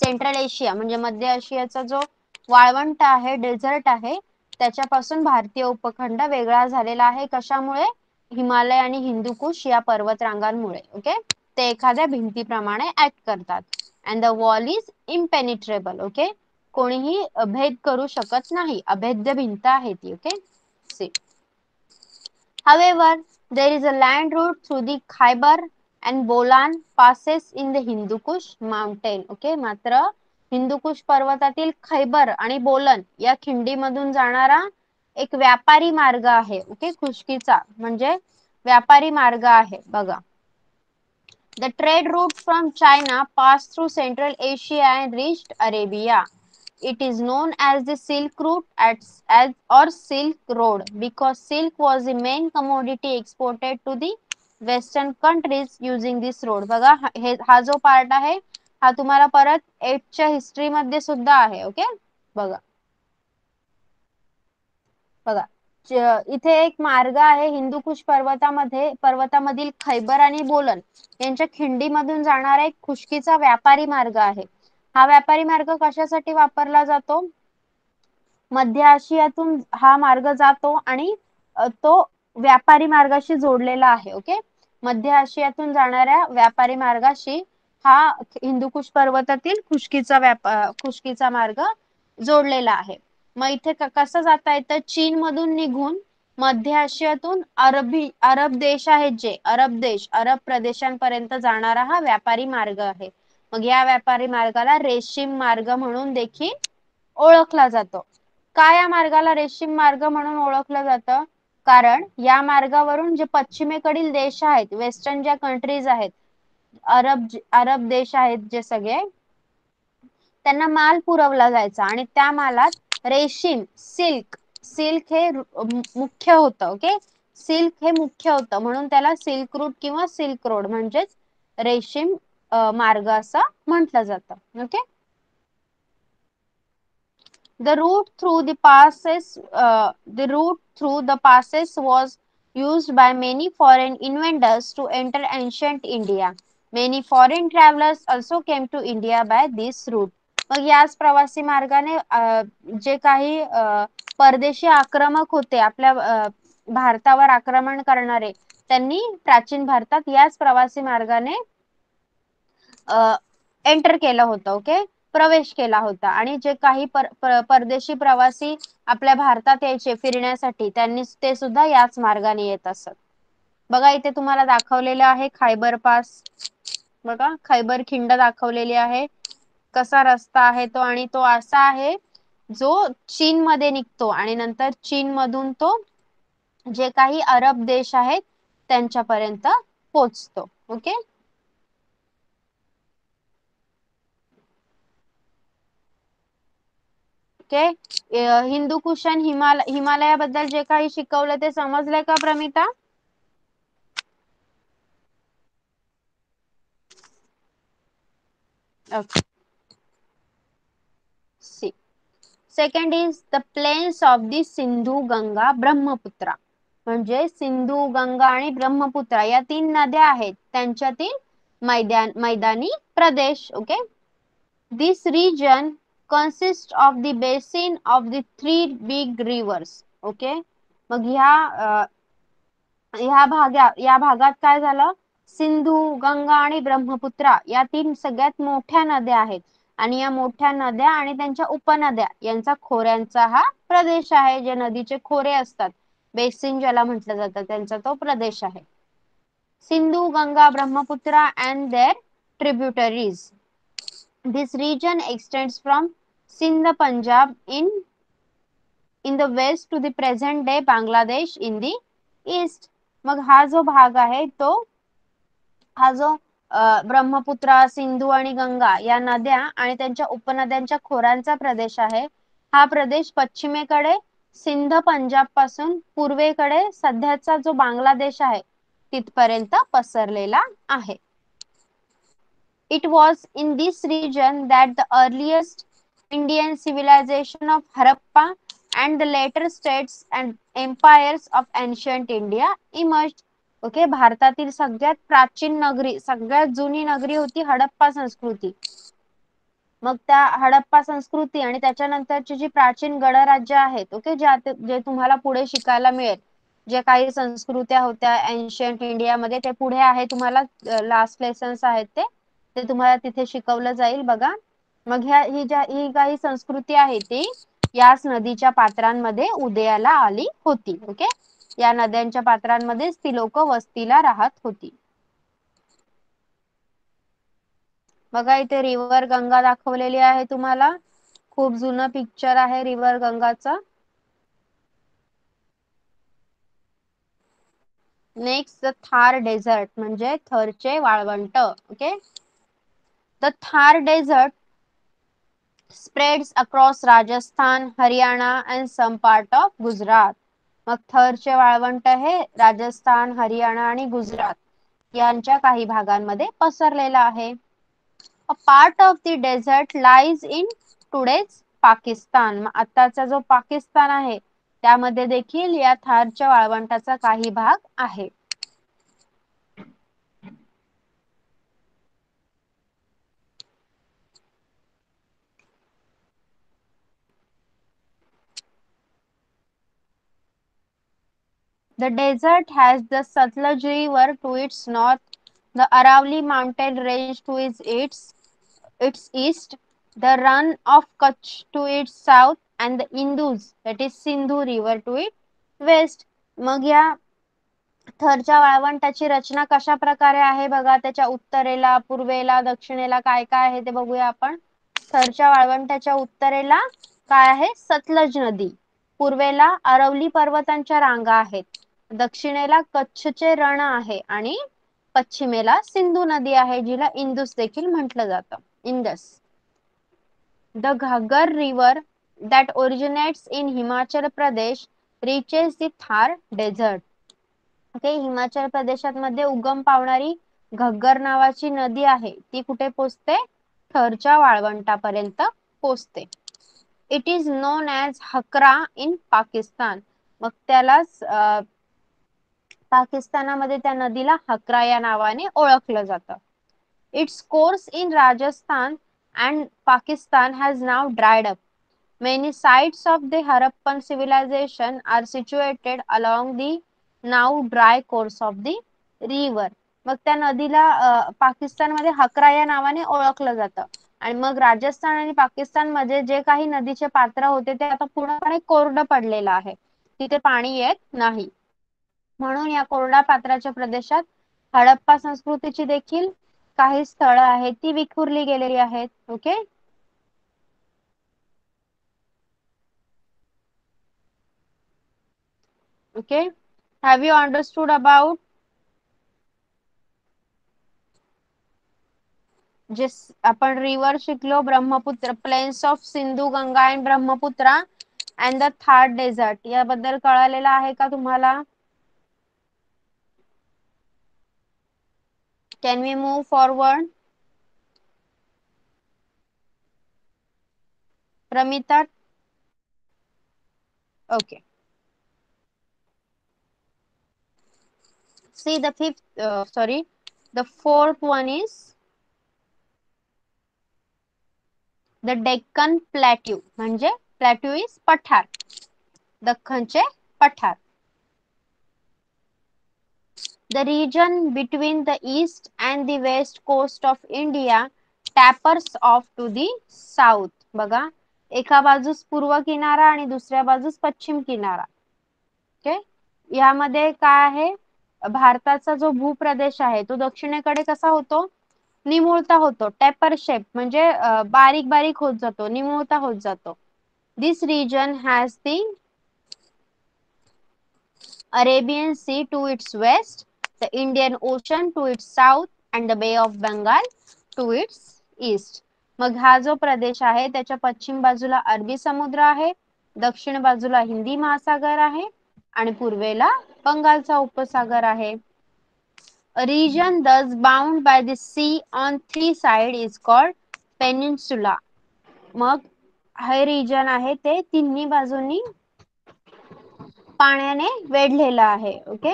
सेंट्रल एशिया म्हणजे मध्य आशियाचा जो वाळवंट आहे, डेझर्ट आहे, त्याच्यापासून भारतीय उपखंड वेगळा झालेला आहे. कशामुळे? हिमालय आणि हिंदुकुश या पर्वत रांगांमुळे. ओके, ते एखाद्या भिंतीप्रमाणे ऍक्ट करतात. And the wall is impenetrable. Okay, कोणीही भेद करू शकत नाही, अभेद्य भिंत आहे ती. Okay, see. However, there is a land route through the Khyber and Bolan passes in the Hindu Kush mountain. Okay, मात्र हिंदुकुश पर्वतातील खैबर आणि बोलन या खिंडीमधून जाणारा एक व्यापारी मार्ग आहे. ओके, खुशकीचा म्हणजे व्यापारी मार्ग आहे. बघा, the trade route from China passed through Central Asia and reached Arabia. It is known as the Silk Route or Silk Road because silk was the main commodity exported to the western countries using this road. बघा, हा जो part आहे हा तुम्हाला परत 8th च्या history मध्ये सुद्धा आहे. ओके, बघा बघा, इथे एक मार्ग आहे हिंदुकुश पर्वतामधील खैबर आणि बोलन यांच्या खिंडीमधून जाणारा एक खुशकीचा व्यापारी मार्ग आहे. हा व्यापारी मार्ग कशासाठी वापरला जातो? मध्य आशियातून हा मार्ग जातो आणि तो व्यापारी मार्गाशी जोडलेला आहे. ओके, मध्य आशियातून जाणाऱ्या व्यापारी मार्गाशी हा हिंदुकुश पर्वतातील खुशकीचा मार्ग जोडलेला आहे. मग इथे कसं जाता येतं? चीन मधून निघून मध्य आशियातून अरब देश आहेत, जे अरब प्रदेशांपर्यंत जाणारा हा व्यापारी मार्ग आहे. मग या व्यापारी मार्गाला रेशीम मार्ग म्हणून देखील ओळखला जातो. का या मार्गाला रेशीम मार्ग म्हणून ओळखलं जातं? कारण या मार्गावरून जे पश्चिमेकडील देश आहेत, वेस्टर्न ज्या कंट्रीज आहेत, अरब देश आहेत जे सगळे, त्यांना माल पुरवला जायचा आणि त्या मालात रेशीम, सिल्क हे मुख्य होतं. ओके, सिल्क हे मुख्य होतं म्हणून त्याला सिल्क रूट किंवा सिल्क रोड म्हणजेच रेशीम मार्ग असं म्हटलं जातं. Okay, the route through the passes was used by many foreign invaders to enter ancient India. Many foreign travelers also came to India by this route. मग याच प्रवासी मार्गाने जे काही परदेशी आक्रमक होते, आपल्या भारतावर आक्रमण करणारे, त्यांनी प्राचीन भारतात याच प्रवासी मार्गाने एंटर केलं होतं. ओके, प्रवेश केला होता. आणि जे काही परदेशी प्रवासी आपल्या भारतात यायचे फिरण्यासाठी, त्यांनी ते सुद्धा याच मार्गाने येत असत. बघा, इथे तुम्हाला दाखवलेलं आहे खायबर पास. बघा खैबर खिंड दाखवलेली आहे, कसा रस्ता आहे तो, आणि तो असा आहे जो चीन मध्ये निघतो आणि नंतर चीन मधून तो जे काही अरब देश आहेत त्यांच्यापर्यंत पोहोचतो. ओके. ओके. हिंदू कुशन हिमालयाबद्दल जे काही शिकवलं ते समजलंय का Pramita? Okay. See. Second is the plains of the Sindhu Ganga Brahmaputra. म्हणजे सिंधू गंगा आणि ब्रह्मपुत्रा या 3 नद्या आहेत त्यांच्यातील मैदानी प्रदेश. Okay. This region consists of the basin of the 3 big rivers. Okay. मग या भागात काय झालं, सिंधू गंगा आणि ब्रह्मपुत्रा या 3 सगळ्यात मोठ्या नद्या आहेत आणि या मोठ्या नद्या आणि त्यांच्या उपनद्या यांचा खोऱ्यांचा हा प्रदेश आहे. जे नदीचे खोरे असतात, बेसिन ज्याला म्हटलं जातं, त्यांचा तो प्रदेश आहे. Sindhu Ganga Brahmaputra and their tributaries. This region extends from Sindh Punjab in the west to the present day Bangladesh in the east. मग हा जो भाग आहे तो हा जो ब्रह्मपुत्रा, सिंधू आणि गंगा या नद्या आणि त्यांच्या उपनद्यांच्या खोऱ्यांचा प्रदेश आहे. हा प्रदेश पश्चिमेकडे सिंध पंजाब पासून पूर्वेकडे सध्याचा जो बांगलादेश आहे तिथपर्यंत पसरलेला आहे. It was in this region that the earliest Indian civilization of Harappa and the later states and empires of ancient India emerged. Okay. भारतातील सगळ्यात प्राचीन नगरी, सगळ्यात जुनी नगरी होती हडप्पा संस्कृती. मग त्या हडप्पा संस्कृती आणि त्याच्यानंतरची जी प्राचीन गणराज्य आहेत, ओके, जे तुम्हाला पुढे शिकायला मिळेल, जे काही संस्कृत्या होत्या एन्शियंट इंडियामध्ये, ते पुढे आहे, तुम्हाला लास्ट लेसन्स आहेत ते तुम्हाला तिथे शिकवलं जाईल. बघा मग ही काही संस्कृती आहे ती याच नदीच्या पात्रांमध्ये उदयाला आली होती. ओके. या नद्यांच्या पात्रांमध्येच ती लोक वस्तीला राहत होती. बघा इथे रिव्हर गंगा दाखवलेली आहे तुम्हाला, खूप जुनं पिक्चर आहे रिव्हर गंगाचा. नेक्स्ट द थार डेझर्ट म्हणजे थरचे वाळवंट. Okay. The Thar desert spreads across Rajasthan, Haryana and some part of Gujarat. मग थरचे वाळवंट हे राजस्थान, हरियाणा आणि गुजरात यांच्या काही भागांमध्ये पसरलेला आहे. A part of the desert lies in today's Pakistan. आताचा जो पाकिस्तान आहे त्यामध्ये देखील या थारच्या वाळवंटाचा काही भाग आहे. The desert has the Satluj River to its north, the Aravalli mountain range to its east, the Run of Kutch to its south, and the Indus, that is Sindhu River to its west. मग या थरच्या वाळवंटाची रचना कशा प्रकारे आहे बघा, त्याच्या उत्तरेला, पूर्वेला, दक्षिणेला काय काय आहे ते बघूया आपण. थरच्या वाळवंटाच्या उत्तरेला काय आहे, सतलज नदी. पूर्वेला अरवली पर्वतांच्या रांगा आहेत. दक्षिणेला कच्छचे रण आहे आणि पश्चिमेला सिंधू नदी आहे, जिला इंदुस देखील म्हटलं जातं, Indus. The Ghaggar river that originates in Himachal Pradesh reaches the Thar desert. Okay. Himachal प्रदेशात मध्ये उगम पावणारी घग्गर नावाची नदी आहे, ती कुठे पोचते, थरच्या वाळवंटापर्यंत पोचते. It is non as Hakra in Pakistan. मग त्यालाच पाकिस्तानामध्ये त्या नदीला हकरा या नावाने ओळखलं जातं. Its course in Rajasthan and Pakistan has now dried up. Many sites of the Harappan civilization are situated along the now dry course of the river. मग त्या नदीला पाकिस्तानमध्ये हकरा या नावाने ओळखलं जातं. आणि मग राजस्थान आणि पाकिस्तान मध्ये जे काही नदीचे पात्र होते ते आता पूर्णपणे कोरडं पडलेलं आहे, तिथे पाणी येत नाही. म्हणून या कोरड्या पात्राच्या प्रदेशात हडप्पा संस्कृतीची देखील काही स्थळं आहेत ती विखुरली गेलेली आहेत. Okay, okay, have you understood about जे आपण रिव्हर शिकलो, Brahmaputra, plains of Sindhu, Ganga and Brahmaputra and the Thar desert, याबद्दल कळालेलं आहे का तुम्हाला? Can we move forward? Pramita? Okay. See the fifth, sorry, the fourth one is the Deccan Plateau. म्हणजे plateau is पठार, दख्खनचे पठार. The region between the east and the west coast of India tapers off to the south. बघा, एका बाजूस पूर्व किनारा आणि दुसऱ्या बाजूस पश्चिम किनारा. ओके, यामध्ये काय आहे, भारताचा जो भूप्रदेश आहे तो दक्षिणेकडे कसा होतो, निमुळता होतो. टेपर शेप म्हणजे बारीक बारीक होत जातो, निमुळता होत जातो. This region has the Arabian Sea to its west, the Indian Ocean to its south and the Bay of Bengal to its east. मग हा जो प्रदेश आहे त्याच्या पश्चिम बाजूला अरबी समुद्र आहे, दक्षिण बाजूला हिंदी महासागर आहे आणि पूर्वेला बंगालचा उपसागर आहे. A region thus bound by the sea on three sides is called peninsula. मग हे रिजन आहे ते तिन्ही बाजूंनी पाण्याने वेढलेला आहे. ओके,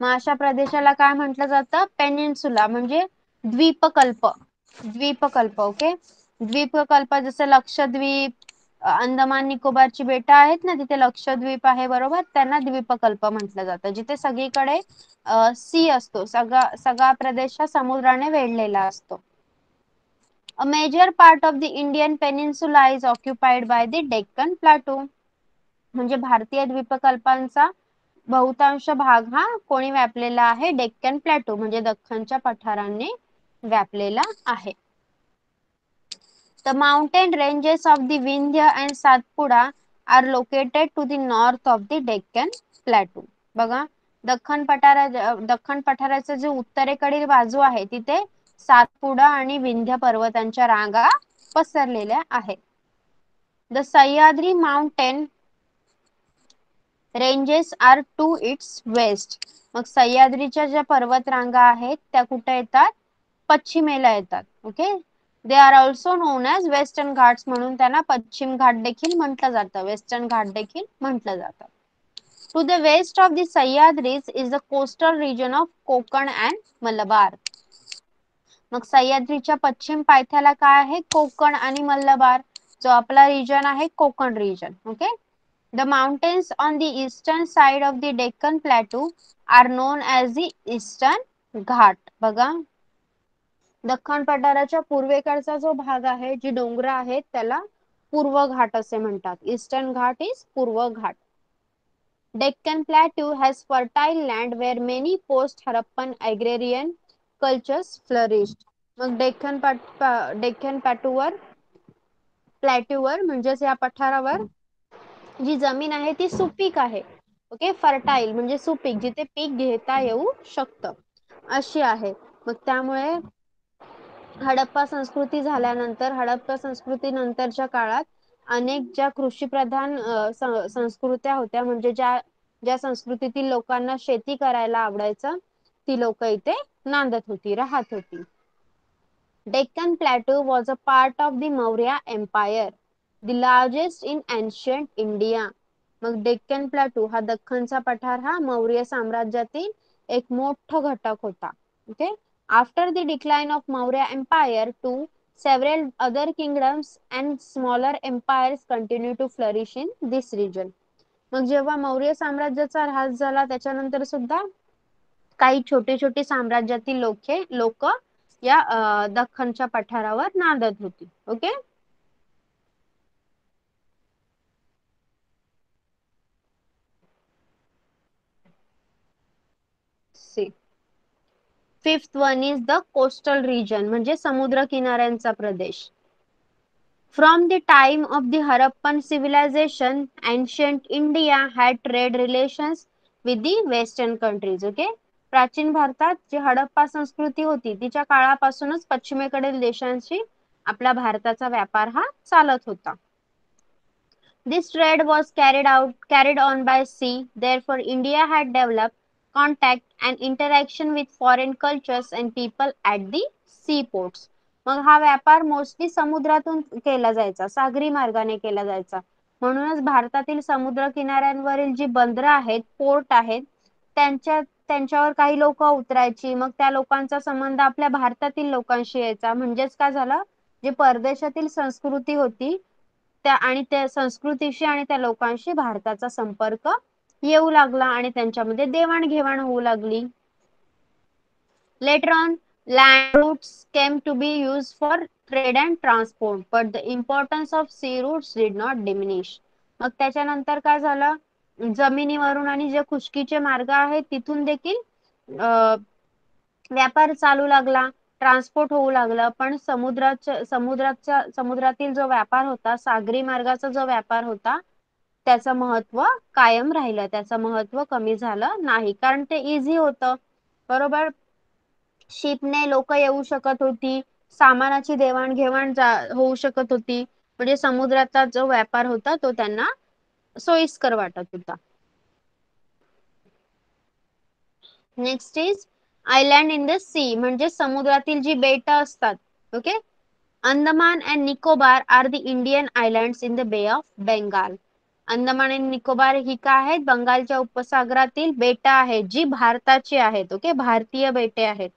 मग अशा प्रदेशाला काय म्हटलं जातं, पेनिन्सुला म्हणजे द्वीपकल्प. द्वीपकल्प. ओके, द्वीपकल्प जसं लक्षद्वीप, अंदमान निकोबारची बेटा आहेत ना, तिथे लक्षद्वीप आहे, बरोबर, त्यांना द्वीपकल्प म्हटलं जातं. जिथे सगळीकडे सी असतो, सगळा प्रदेश हा समुद्राने वेढलेला असतो. A major part of the Indian peninsula is occupied by the Deccan Plateau. म्हणजे भारतीय द्वीपकल्पांचा बहुतांश भाग हा कोणी व्यापलेला आहे, डेक्कन प्लॅटो म्हणजे दख्खनच्या पठारांनी व्यापलेला आहे. The mountain ranges of the Vindhya and Satpura are located to the north of the Deccan Plateau. बघा, दख्खन पठाराचा जो उत्तरेकडील बाजू आहे तिथे सातपुडा आणि विंध्य पर्वतांच्या रांगा पसरलेल्या आहेत. The Sahyadri mountain ranges are to its west. मग सह्याद्रीच्या ज्या पर्वत रांगा आहेत त्या कुठे येतात, पश्चिमेला येतात. Okay, they are also known as western Ghats, म्हणून त्यांना पश्चिम घाट देखील म्हटलं जातं, वेस्टर्न घाट देखील म्हटलं जातं. To the west of the Sahyadris is the coastal region of Konkan and Malabar. मग सह्याद्रीच्या पश्चिम पायथ्याला काय आहे, कोकण आणि मलबार, जो आपला रिजन आहे Konkan region. Okay, the mountains on the eastern side of the Deccan Plateau are known as the Eastern Ghat. बघा, दख्खन पठाराच्या पूर्वेकडचा जो भाग आहे, जी डोंगर आहेत त्याला पूर्व घाट असे म्हणतात. ईस्टर्न घाट इज पूर्व घाट. Deccan Plateau has fertile land where many post-Harappan agrarian cultures flourished. मग डेक्कन प्लॅट्यूवर म्हणजेच या पठारावर जी जमीन आहे ती सुपीक आहे. ओके, फर्टाईल म्हणजे सुपीक, जिथे पीक घेता येऊ शकतं अशी आहे. मग त्यामुळे हडप्पा संस्कृती झाल्यानंतर, हडप्पा संस्कृती नंतरच्या काळात अनेक ज्या कृषीप्रधान संस्कृत्या होत्या, म्हणजे ज्या संस्कृतीतील लोकांना शेती करायला आवडायचं, ती लोक इथे नांदत होती, राहत होती. Deccan Plateau was a part of the Maurya Empire, the largest in ancient India. मग डेक्कन प्लॅटू हा दख्खनचा पठार हा मौर्य साम्राज्यातील एक मोठा घटक होता. Okay, after the decline of Maurya empire to several other kingdoms and smaller empires continue to flourish in this region. मग जेव्हा मौर्य साम्राज्याचा ऱ्हास झाला त्याच्यानंतर सुद्धा काही छोटे छोटे साम्राज्यातील लोक या दख्खनच्या पठारावर नांदत होती. Okay, see fifth one is the coastal region, म्हणजे समुद्र किनाऱ्यांचा प्रदेश. From the time of the Harappan civilization, ancient India had trade relations with the western countries. Okay. प्राचीन भारतात जी हडप्पा संस्कृती होती तिच्या काळापासूनच पश्चिमेकडील देशांशी आपला भारताचा व्यापार हा चालत होता. This trade was carried on by sea. Therefore, India had developed contact and interaction with foreign cultures and people at the seaports. मग हा व्यापार मोस्टली समुद्रातून केला जायचा, सागरी मार्गाने केला जायचा. म्हणूनच भारतातील समुद्र किनाऱ्यांवरील जी बंदरं आहेत, पोर्ट आहेत, त्यांच्यावर काही लोक उतरायची. मग त्या लोकांचा संबंध आपल्या भारतातील लोकांशी यायचा. म्हणजेच काय झालं, जी परदेशातील संस्कृती होती त्या संस्कृतीशी आणि त्या लोकांशी भारताचा संपर्क येऊ लागला आणि त्यांच्यामध्ये देवाणघेवाण होऊ लागली. Later on, land routes came to be used for trade and transport, but the importance of sea routes did not diminish. मग त्याच्यानंतर काय झालं, जमिनीवरून आणि जे खुशकीचे मार्ग आहेत तिथून देखील व्यापार चालू लागला, ट्रान्सपोर्ट होऊ लागला. पण समुद्रातील जो व्यापार होता, सागरी मार्गाचा जो व्यापार होता, त्याचं महत्व कायम राहिलं, त्याचं महत्व कमी झालं नाही, कारण ते इझी होतं. बरोबर. शिपने लोक येऊ शकत होती, सामानाची देवाणघेवाण होऊ शकत होती. म्हणजे समुद्राचा जो व्यापार होता तो त्यांना सोयीस्कर वाटत होता. Next is island in the sea, म्हणजे समुद्रातील जी बेट असतात. Okay. Andaman and Nicobar are the Indian islands in the bay of Bengal. Andaman आणि निकोबार ही काय आहेत, बंगालच्या उपसागरातील बेटा आहेत जी भारताची आहेत. ओके, भारतीय बेटे आहेत.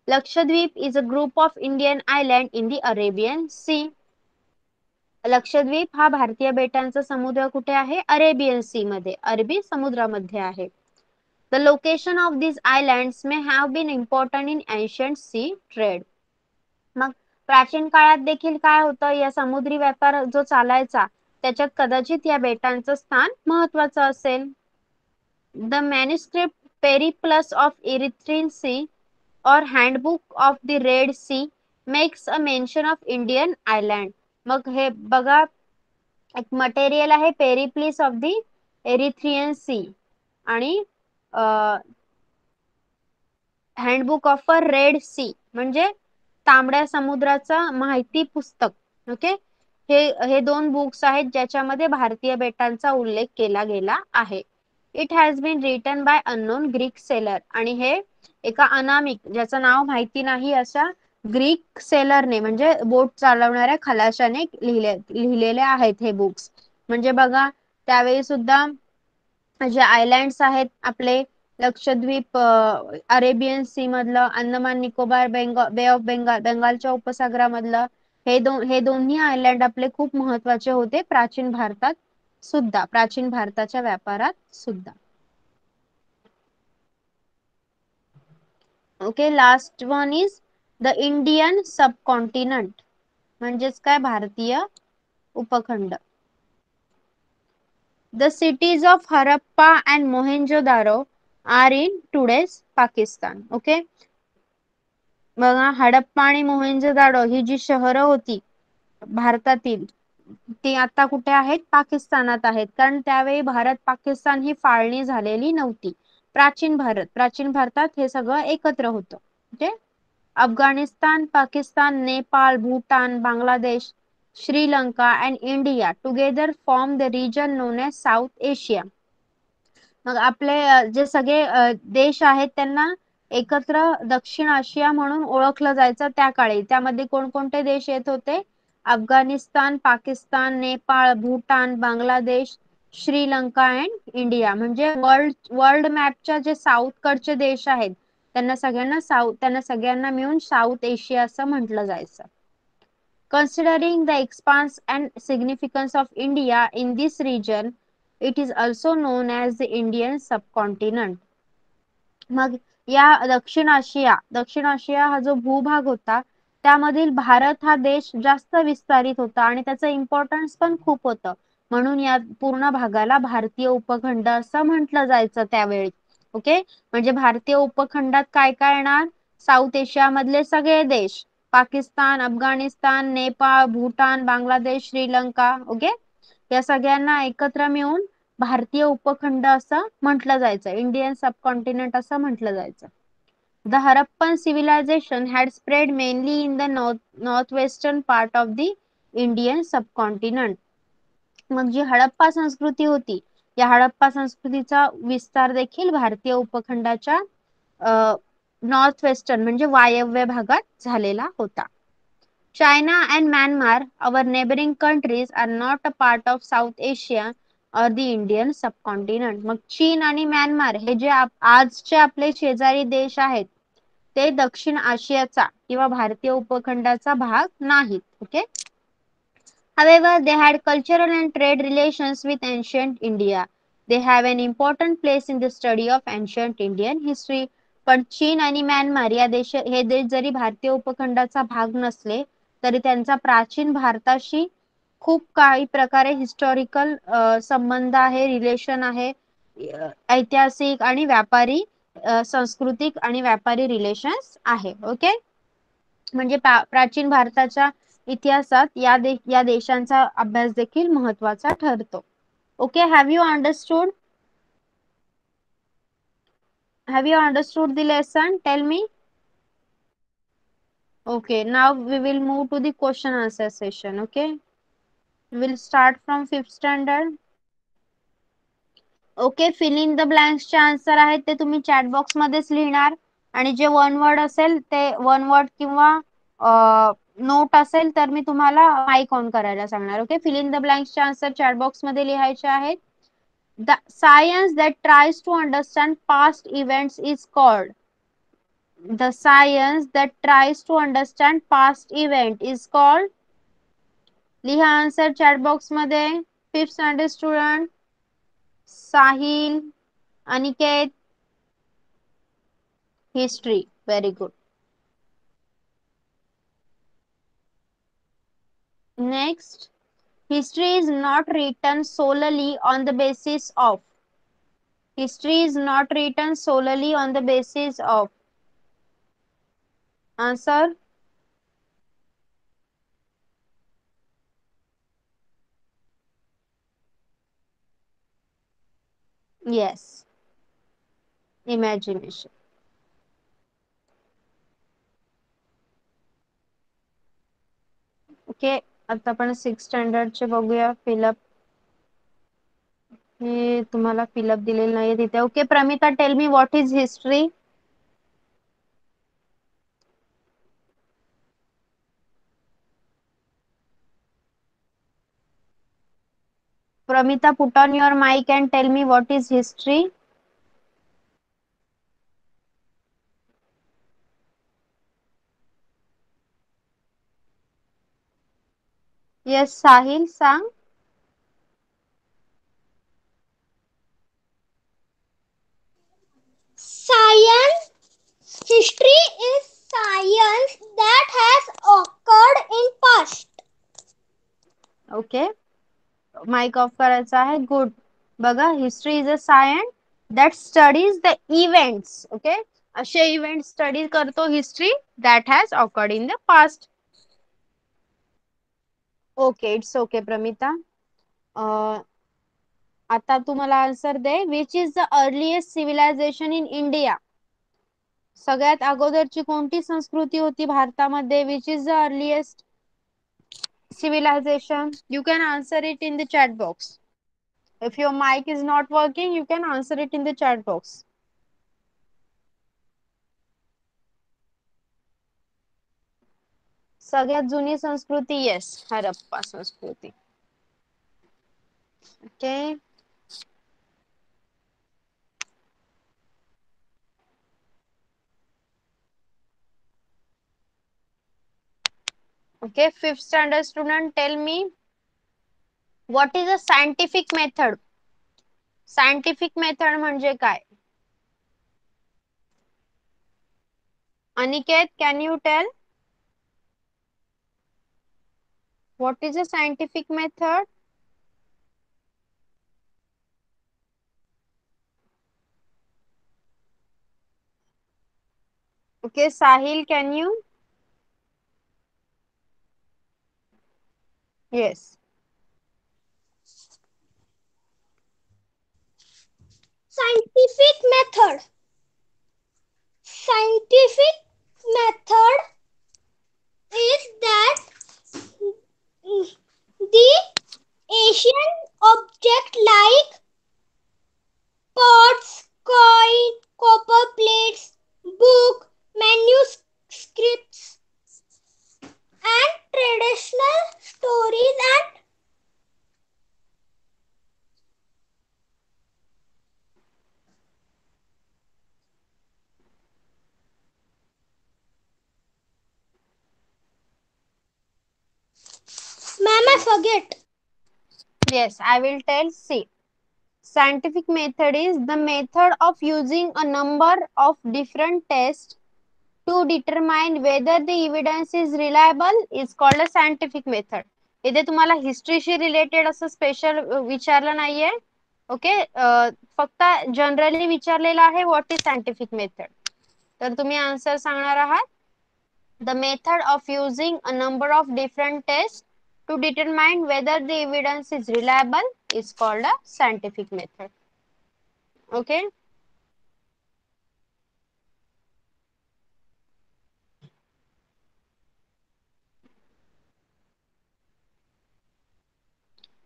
Lakshadweep is a group of Indian island in the Arabian sea. Lakshadweep हा भारतीय बेटांचा समुद्र कुठे आहे, अरेबियन सी मध्ये, अरबी समुद्रामध्ये आहे. The location of these islands may have been important in ancient sea trade. मग प्राचीन काळात देखील काय होतं, या समुद्री व्यापार जो चालायचा त्याच्यात कदाचित या बेटांचं स्थान महत्वाचं असेल. The manuscript Periplus of Erythraean Sea or Handbook of the Red Sea makes a mention of Indian island. मग हे बघा, एक मटेरियल आहे Periplus of the Erythraean Sea आणि handbook of a Red Sea म्हणजे तांबड्या समुद्राचा माहिती पुस्तक. ओके. हे दोन बुक्स आहेत ज्याच्यामध्ये भारतीय बेटांचा उल्लेख केला गेला आहे. It has been written by unknown Greek sailor, आणि हे एका अनामिक, ज्याचं नाव माहिती नाही, अशा ग्रीक सेलरने म्हणजे बोट चालवणाऱ्या खलाशाने लिहिलेले आहेत हे बुक्स. म्हणजे बघा, त्यावेळी सुद्धा जे आयलँड्स आहेत आपले, लक्षद्वीप अरेबियन सी मधलं, अंदमान निकोबार बे ऑफ बेंगाल बंगालच्या उपसागरामधलं, हे दोन्ही आयलँड आपले खूप महत्वाचे होते प्राचीन भारतात सुद्धा, प्राचीन भारताच्या व्यापारात सुद्धा. Okay. Last one is the Indian subcontinent, म्हणजेच काय, भारतीय उपखंड. The cities of Harappa and Mohenjo-daro are in today's Pakistan. Okay. बघा, हडप्पा आणि मोहेंजोदारो ही जी शहरं होती भारतातील, ती आता कुठे आहेत, पाकिस्तानात आहेत. कारण त्यावेळी भारत पाकिस्तान ही फाळणी झालेली नव्हती. प्राचीन भारतात हे सगळं एकत्र होतं. Okay. Afghanistan, Pakistan, Nepal, Bhutan, Bangladesh, Sri Lanka and India together form the region known as South Asia. मग आपले जे सगळे देश आहेत त्यांना एकत्र दक्षिण आशिया म्हणून ओळखलं जायचं त्या काळी. त्यामध्ये कोणकोणते देश येत होते, अफगाणिस्तान, पाकिस्तान, नेपाळ, भूटान, बांगलादेश, श्रीलंका अँड इंडिया. म्हणजे वर्ल्ड मॅपच्या जे साऊथ कडचे देश आहेत त्यांना सगळ्यांना मिळून साऊथ एशिया असं म्हटलं जायचं. Considering the expanse and significance of India in this region, it is also known as the Indian subcontinent. मग या दक्षिण आशिया हा जो भूभाग होता त्यामधील भारत हा देश जास्त विस्तारित होता आणि त्याचं इम्पॉर्टन्स पण खूप होतं. म्हणून या पूर्ण भागाला भारतीय उपखंड असं म्हटलं जायचं त्यावेळी. ओके. म्हणजे भारतीय उपखंडात काय काय येणार, साऊथ एशिया मधले सगळे देश, पाकिस्तान, अफगाणिस्तान, नेपाळ, भूटान, बांगलादेश, श्रीलंका. ओके, या सगळ्यांना एकत्र मिळून भारतीय उपखंड असं म्हटलं जायचं, इंडियन सबकॉन्टिनेंट असं म्हटलं जायचं. The Harappan civilization had spread mainly in the northwestern part of the Indian subcontinent. मग जी हडप्पा संस्कृती होती, या हडप्पा संस्कृतीचा विस्तार देखील भारतीय उपखंडाच्या नॉर्थ वेस्टर्न म्हणजे वायव्य भागात झालेला होता. China and Myanmar, our neighboring countries, are not a part of South Asia or the Indian subcontinent. मग चीन आणि म्यानमार हे जे आजचे आपले शेजारी देश आहेत, ते दक्षिण आशियाचा किंवा भारतीय उपखंडाचा भाग नाहीत. Okay. However, they had cultural and trade relations with ancient India. They have an important place in the study of ancient Indian history. पण चीन आणि म्यानमार या हे देश जरी भारतीय उपखंडाचा भाग नसले तरी त्यांचा प्राचीन भारताशी खूप काही प्रकारे हिस्टॉरिकल संबंध आहे, रिलेशन आहे, ऐतिहासिक आणि व्यापारी सांस्कृतिक आणि व्यापारी रिलेशन्स आहे. ओके, म्हणजे प्राचीन भारताच्या इतिहासात या देशांचा अभ्यास देखील महत्वाचा ठरतो. Okay, have you understood? Have you understood the lesson? Tell me. Okay, now we will move to the question answer session. Okay, we will start from 5th standard. Okay, fill in the blanks चे answer आहेत ते तुम्ही chat box मध्येच लिहिणार आणि जे one word असेल ते वन वर्ड किंवा नोट असेल तर मी तुम्हाला माइक ऑन करायला सांगणार. Okay, fill in the blanks चे आन्सर चॅट बॉक्स मध्ये लिहायचे आहेत. The science that tries to understand past events is called. The science that tries to understand past event is called. लिहा आन्सर चॅट बॉक्स मध्ये. 5th standard student Sahil, Aniket. History. Very good. Next, history is not written solely on the basis of. History is not written solely on the basis of. Answer. Yes. Imagination. Okay, आता आपण 6th standard चे बघूया fill up. हे तुम्हाला fill up दिलेलं नाहीये तिथे. Okay, Pramita, tell me what is history. Pramita, put on your mic and tell me what is history. Yes, Sahil, सांग. Science. History is science that has occurred in past. Okay, mike off करायचा आहे. Good. बघा, history is a science that studies the events. Okay, असे event study करतो history that has occurred in the past. Okay, it's okay Pramita. आता तुम्हाला answer दे. Which is the earliest civilization in India. सगळ्यात अगोदरची कोणती संस्कृती होती भारतामध्ये? Which is the earliest civilization? You can answer it in the chat box. If your mic is not working, you can answer it in the chat box. सगळ्यात जुनी संस्कृती, yes, Harappa संस्कृती. Okay, okay, 5th standard student, tell me what is a scientific method. Scientific method म्हणजे काय? Aniket, can you tell what is a scientific method? Okay, Sahil, can you? Yes. Scientific method. Scientific method is that the Asian object like pots, coin, copper plates, book, manuscripts, and traditional stories and ma'am, I forget. Yes, I will tell. See, scientific method is the method of using a number of different tests to determine whether the evidence is reliable is called a scientific method. इथे तुम्हाला हिस्ट्रीशी related असं special विचारलं नाहीये. Okay, फक्त generally विचारलेलं आहे what is scientific method. तर तुम्ही आन्सर सांगणार आहात the method of using a number of different tests to determine whether the evidence is reliable is called a scientific method. Okay.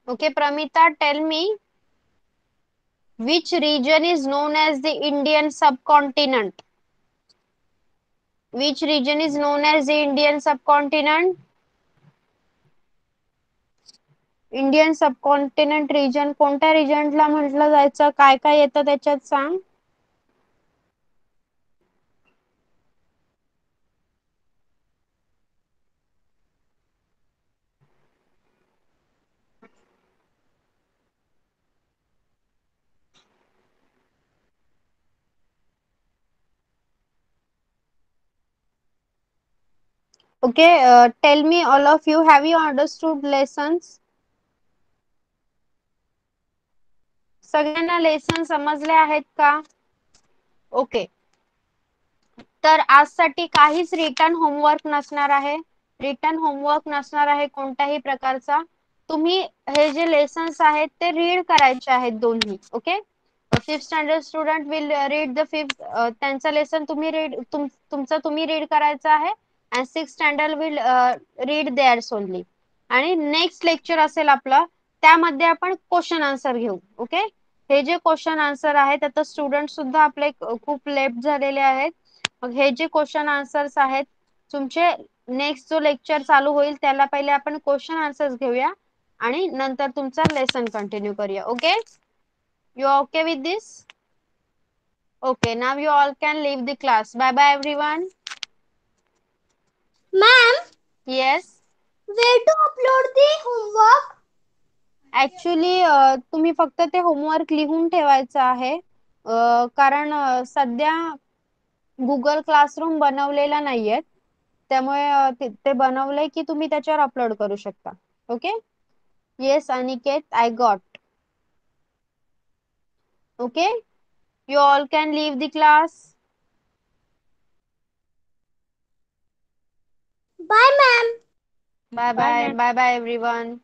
Okay, Pramita, tell me which region is known as the Indian subcontinent? Which region is known as the Indian subcontinent? Indian subcontinent region कोणत्या रिजनला म्हटलं जायचं? काय काय येतं त्याच्यात सांग. Okay, tell me all of you, have you understood lessons? सगळ्यांना लेसन समजले आहेत का? ओके, तर आजसाठी काहीच रिटर्न होमवर्क नसणार आहे. रिटर्न होमवर्क नसणार आहे कोणत्याही प्रकारचा. तुम्ही हे जे लेसन्स आहेत ते रीड करायचे आहेत दोन्ही. Okay, fifth standard student will read the fifth, त्यांचा लेसन तुम्ही रीड तुमचं तुम्ही रीड करायचं आहे. And six standard will read there's only. आणि नेक्स्ट लेक्चर असेल आपलं, त्यामध्ये आपण क्वेश्चन आन्सर घेऊ. ओके, हे जे क्वेश्चन आन्सर आहेत आता स्टुडंट सुद्धा आपले खूप लेफ्ट झालेले आहेत. मग हे जे क्वेश्चन आन्सर्स आहेत तुमचे, नेक्स्ट जो लेक्चर चालू होईल त्याला पहिले आपण क्वेश्चन आन्सर्स घेऊया आणि नंतर तुमचा लेसन कंटिन्यू करूया. Okay, you are okay with this? Okay, now you all can leave the class. Bye bye everyone. Ma'am, yes. where to upload the homework? Actually तुम्ही फक्त ते होमवर्क लिहून ठेवायचं आहे. कारण सध्या गुगल क्लासरूम बनवलेला नाहीये, त्यामुळे ते बनवलंय की तुम्ही त्याच्यावर अपलोड करू शकता. Okay. Yes Aniket, I got. Okay, you all can leave the class. Bye, ma'am. Bye bye, bye bye everyone.